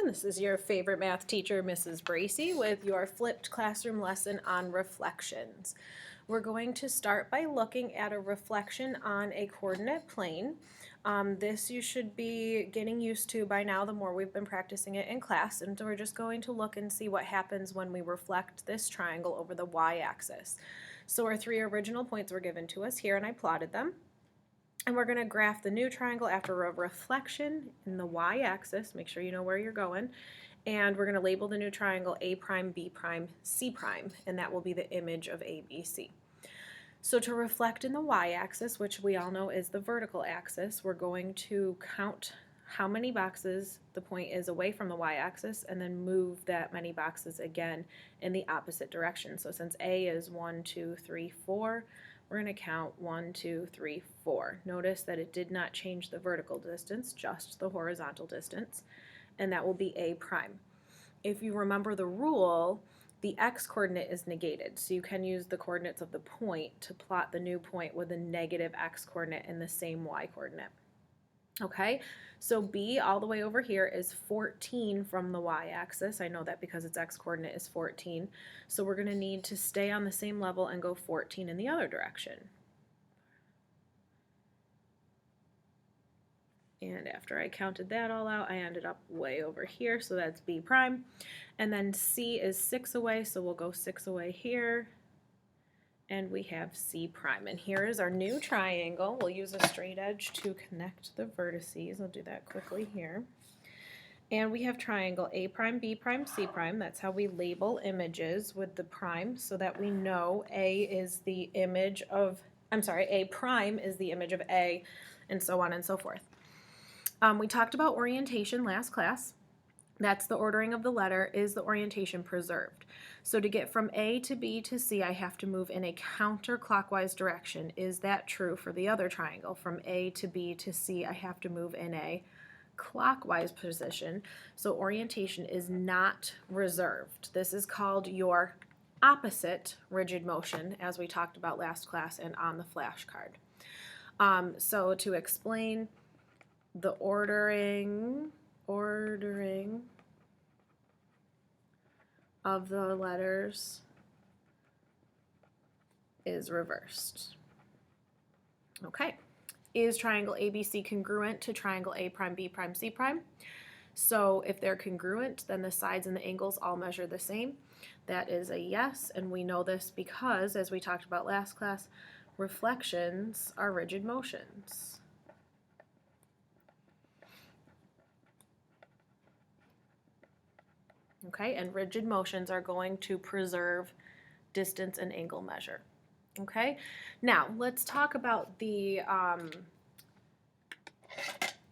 This is your favorite math teacher, Mrs. Bracy, with your flipped classroom lesson on reflections. We're going to start by looking at a reflection on a coordinate plane. This you should be getting used to by now the more we've been practicing it in class, and so we're just going to look and see what happens when we reflect this triangle over the y-axis. So our three original points were given to us here, and I plotted them. And we're going to graph the new triangle after a reflection in the y-axis. Make sure you know where you're going. And we're going to label the new triangle A prime, B prime, C prime, and that will be the image of ABC. So to reflect in the y-axis, which we all know is the vertical axis, we're going to count how many boxes the point is away from the y-axis and then move that many boxes again in the opposite direction. So since A is 1, 2, 3, 4, we're going to count 1, 2, 3, 4. Notice that it did not change the vertical distance, just the horizontal distance, and that will be A prime. If you remember the rule, the x-coordinate is negated, so you can use the coordinates of the point to plot the new point with a negative x-coordinate and the same y-coordinate. Okay, so B all the way over here is 14 from the y-axis. I know that because its x-coordinate is 14. So we're going to need to stay on the same level and go 14 in the other direction. And after I counted that all out, I ended up way over here, so that's B prime. And then C is 6 away, so we'll go 6 away here. And we have C prime. And here is our new triangle. We'll use a straight edge to connect the vertices. I'll do that quickly here. And we have triangle A prime, B prime, C prime. That's how we label images with the prime so that we know A is the image of, A prime is the image of A, and so on and so forth. We talked about orientation last class. That's the ordering of the letter. Is the orientation preserved? So to get from A to B to C, I have to move in a counterclockwise direction. Is that true for the other triangle? From A to B to C, I have to move in a clockwise position. So orientation is not reserved. This is called your opposite rigid motion, as we talked about last class and on the flashcard. So to explain the ordering of the letters is reversed. Okay. Is triangle ABC congruent to triangle A prime, B prime, C prime? So if they're congruent, then the sides and the angles all measure the same. That is a yes, and we know this because, as we talked about last class, reflections are rigid motions. Okay, and rigid motions are going to preserve distance and angle measure. Okay, now let's talk about the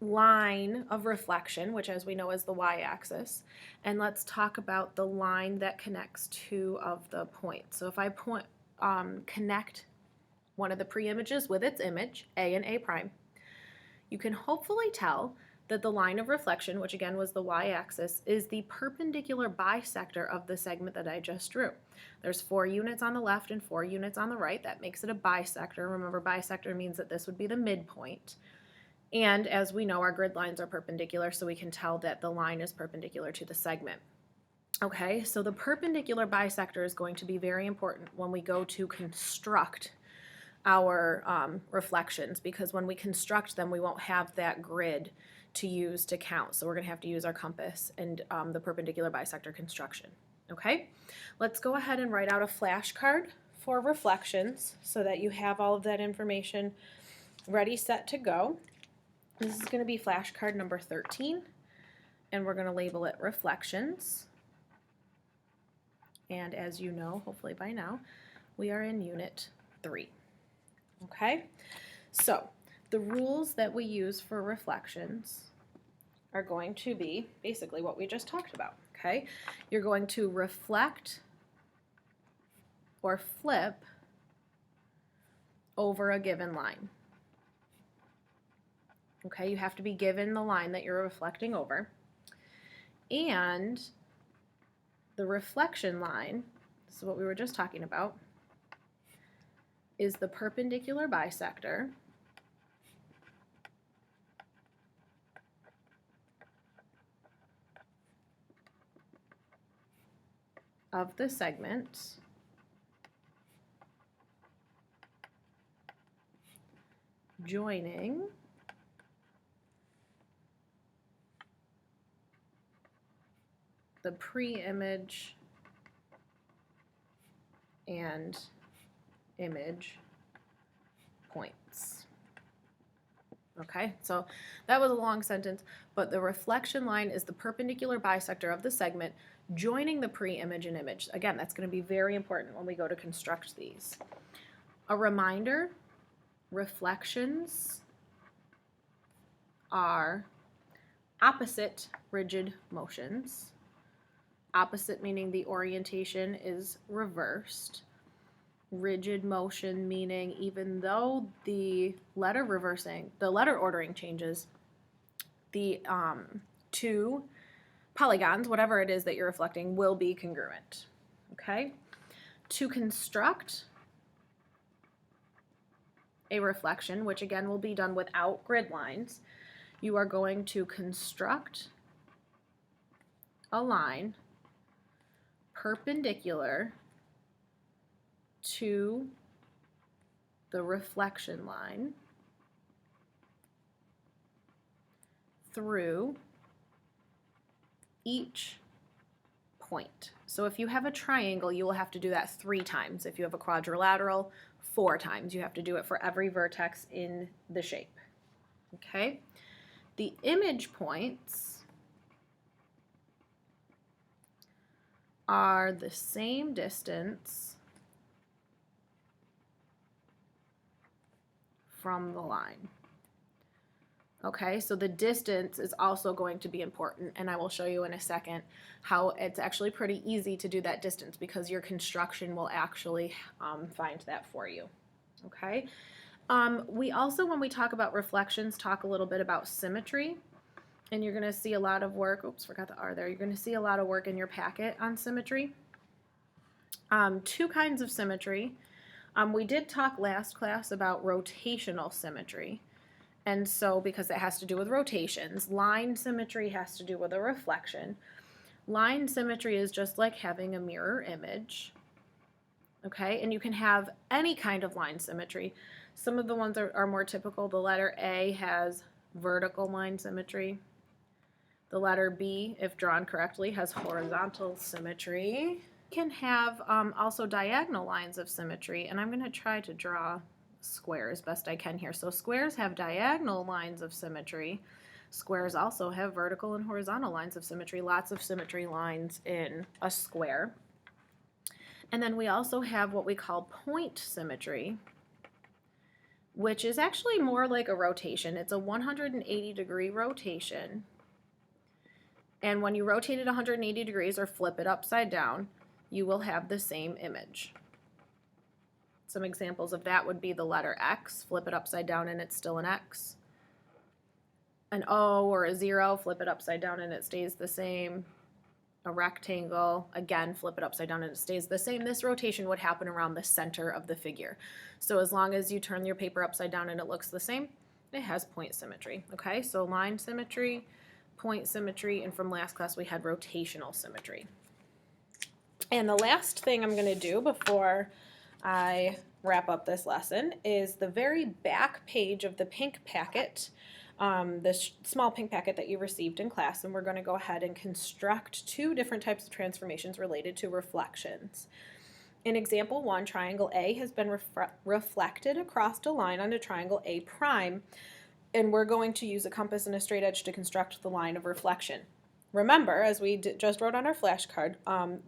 line of reflection, which as we know is the y-axis, and let's talk about the line that connects two of the points. So if I connect one of the pre-images with its image, A and A prime, you can hopefully tell that the line of reflection, which again was the y-axis, is the perpendicular bisector of the segment that I just drew. There's 4 units on the left and 4 units on the right. That makes it a bisector. Remember, bisector means that this would be the midpoint. And as we know, our grid lines are perpendicular, so we can tell that the line is perpendicular to the segment. Okay, so the perpendicular bisector is going to be very important when we go to construct our reflections, because when we construct them, we won't have that grid to use to count. So we're going to have to use our compass and the perpendicular bisector construction. Okay, let's go ahead and write out a flashcard for reflections so that you have all of that information ready, set to go. This is going to be flashcard number 13, and we're going to label it reflections. And as you know, hopefully by now, we are in unit 3. Okay, so the rules that we use for reflections are going to be basically what we just talked about. Okay, you're going to reflect or flip over a given line. Okay, you have to be given the line that you're reflecting over, and the reflection line, this is what we were just talking about, is the perpendicular bisector of the segment joining the pre-image and image points. Okay, so that was a long sentence, but the reflection line is the perpendicular bisector of the segment joining the pre-image and image. Again, that's going to be very important when we go to construct these. A reminder, reflections are opposite rigid motions. Opposite meaning the orientation is reversed. Rigid motion meaning even though the letter ordering changes, the two polygons, whatever it is that you're reflecting, will be congruent. Okay? To construct a reflection, which again will be done without grid lines, you are going to construct a line perpendicular to the reflection line through each point. So if you have a triangle, you will have to do that 3 times. If you have a quadrilateral, 4 times. You have to do it for every vertex in the shape. Okay? The image points are the same distance from the line. Okay, so the distance is also going to be important, and I will show you in a second how it's actually pretty easy to do that distance because your construction will actually find that for you. Okay, we also, when we talk about reflections, talk a little bit about symmetry, and you're going to see a lot of work. Oops, forgot the R there. You're going to see a lot of work in your packet on symmetry. 2 kinds of symmetry. We did talk last class about rotational symmetry. And so, because it has to do with rotations, line symmetry has to do with a reflection. Line symmetry is just like having a mirror image. Okay, and you can have any kind of line symmetry. Some of the ones are more typical. The letter A has vertical line symmetry. The letter B, if drawn correctly, has horizontal symmetry. Can have also diagonal lines of symmetry, and I'm going to try to draw squares best I can here. So squares have diagonal lines of symmetry. Squares also have vertical and horizontal lines of symmetry. Lots of symmetry lines in a square. And then we also have what we call point symmetry, which is actually more like a rotation. It's a 180-degree rotation. And when you rotate it 180 degrees or flip it upside down, you will have the same image. Some examples of that would be the letter X, flip it upside down and it's still an X. An O or a 0, flip it upside down and it stays the same. A rectangle, again, flip it upside down and it stays the same. This rotation would happen around the center of the figure. So as long as you turn your paper upside down and it looks the same, it has point symmetry. Okay, so line symmetry, point symmetry, and from last class we had rotational symmetry. And the last thing I'm going to do before I wrap up this lesson is the very back page of the pink packet, this small pink packet that you received in class, and we're going to go ahead and construct 2 different types of transformations related to reflections. In example 1, triangle A has been reflected across a line on a triangle A prime, and we're going to use a compass and a straight edge to construct the line of reflection. Remember, as we just wrote on our flashcard,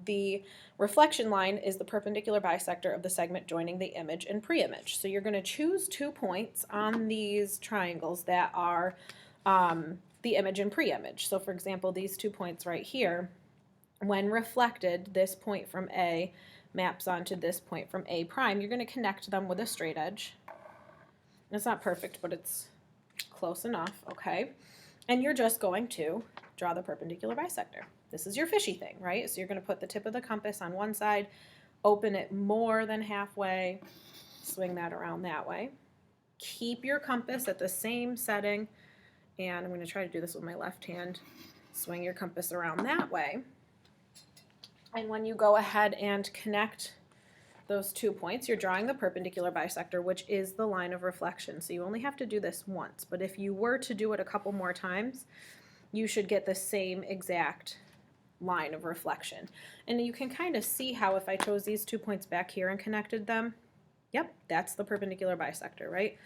the reflection line is the perpendicular bisector of the segment joining the image and pre-image. So you're going to choose 2 points on these triangles that are the image and pre-image. So for example, these 2 points right here, when reflected, this point from A maps onto this point from A prime. You're going to connect them with a straight edge. It's not perfect, but it's close enough, okay? And you're just going to draw the perpendicular bisector. This is your fishy thing, right? So you're going to put the tip of the compass on one side, open it more than halfway, swing that around that way. Keep your compass at the same setting, and I'm going to try to do this with my left hand. Swing your compass around that way. And when you go ahead and connect those 2 points, you're drawing the perpendicular bisector, which is the line of reflection. So you only have to do this once, but if you were to do it a couple more times, you should get the same exact line of reflection. And you can kind of see how if I chose these 2 points back here and connected them, yep, that's the perpendicular bisector, right?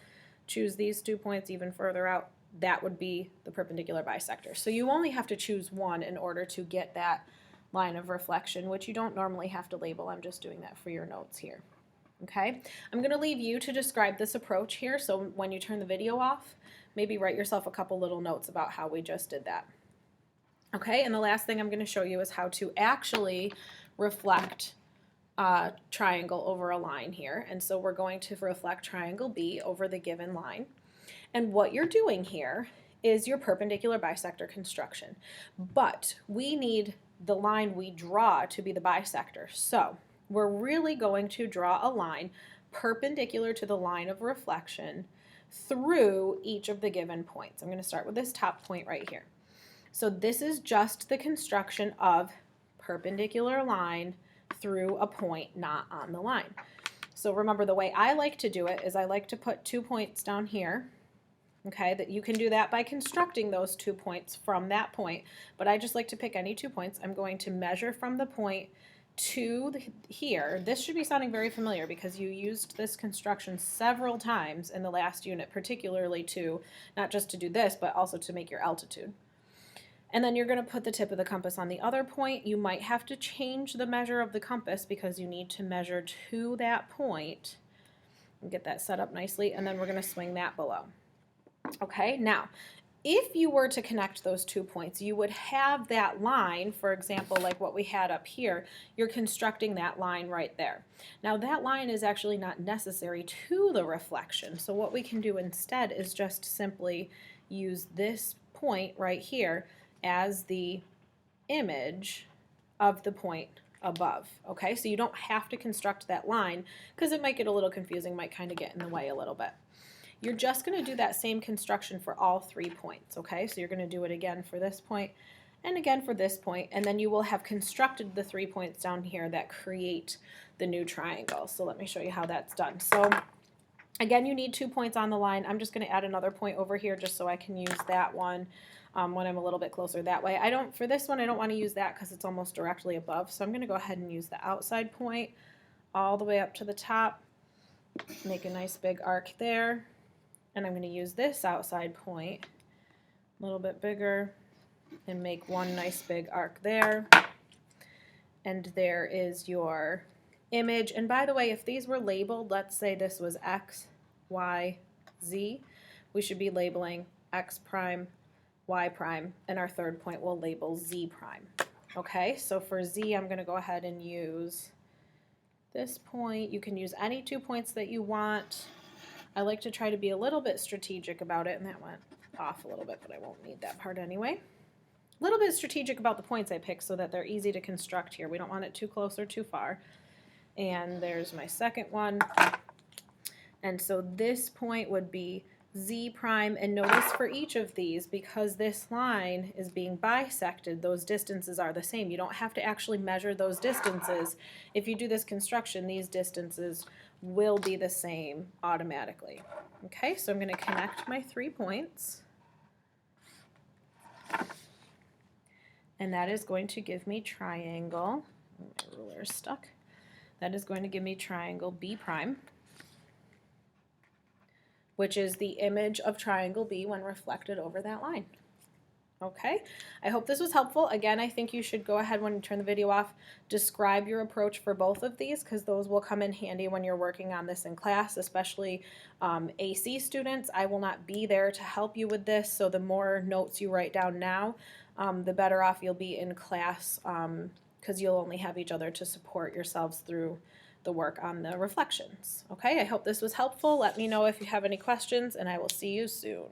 Choose these 2 points even further out, that would be the perpendicular bisector. So you only have to choose one in order to get that line of reflection, which you don't normally have to label. I'm just doing that for your notes here. Okay, I'm going to leave you to describe this approach here, so when you turn the video off, maybe write yourself a couple little notes about how we just did that. Okay, and the last thing I'm going to show you is how to actually reflect a triangle over a line here. And so we're going to reflect triangle B over the given line. And what you're doing here is your perpendicular bisector construction. But we need the line we draw to be the bisector. So we're really going to draw a line perpendicular to the line of reflection through each of the given points. I'm going to start with this top point right here. So this is just the construction of perpendicular line through a point not on the line. So remember, the way I like to do it is I like to put 2 points down here. Okay, that you can do that by constructing those 2 points from that point, but I just like to pick any 2 points. I'm going to measure from the point to here. This should be sounding very familiar because you used this construction several times in the last unit, particularly to, not just to do this, but also to make your altitude. And then you're going to put the tip of the compass on the other point. You might have to change the measure of the compass because you need to measure to that point and get that set up nicely, and then we're going to swing that below. Okay, now, if you were to connect those 2 points, you would have that line, for example, like what we had up here, you're constructing that line right there. Now, that line is actually not necessary to the reflection, so what we can do instead is just simply use this point right here as the image of the point above. Okay, so you don't have to construct that line because it might get a little confusing, might kind of get in the way a little bit. You're just going to do that same construction for all 3 points, okay? So you're going to do it again for this point and again for this point, and then you will have constructed the 3 points down here that create the new triangle. So let me show you how that's done. So again, you need 2 points on the line. I'm just going to add another point over here just so I can use that one when I'm a little bit closer that way. For this one, I don't want to use that because it's almost directly above, so I'm going to go ahead and use the outside point all the way up to the top, make a nice big arc there. And I'm going to use this outside point, a little bit bigger, and make one nice big arc there. And there is your image. And by the way, if these were labeled, let's say this was X, Y, Z, we should be labeling X prime, Y prime, and our third point will label Z prime. Okay, so for Z, I'm going to go ahead and use this point. You can use any 2 points that you want. I like to try to be a little bit strategic about it, and that went off a little bit, but I won't need that part anyway. A little bit strategic about the points I pick so that they're easy to construct here. We don't want it too close or too far. And there's my second one. And so this point would be Z prime, and notice for each of these, because this line is being bisected, those distances are the same. You don't have to actually measure those distances. If you do this construction, these distances will be the same automatically. Okay, so I'm going to connect my 3 points. And that is going to give me triangle, my ruler is stuck. That is going to give me triangle B prime, which is the image of triangle B when reflected over that line. Okay, I hope this was helpful. Again, I think you should go ahead when you turn the video off, describe your approach for both of these because those will come in handy when you're working on this in class, especially AC students. I will not be there to help you with this, so the more notes you write down now, the better off you'll be in class because you'll only have each other to support yourselves through the work on the reflections. Okay, I hope this was helpful. Let me know if you have any questions, and I will see you soon.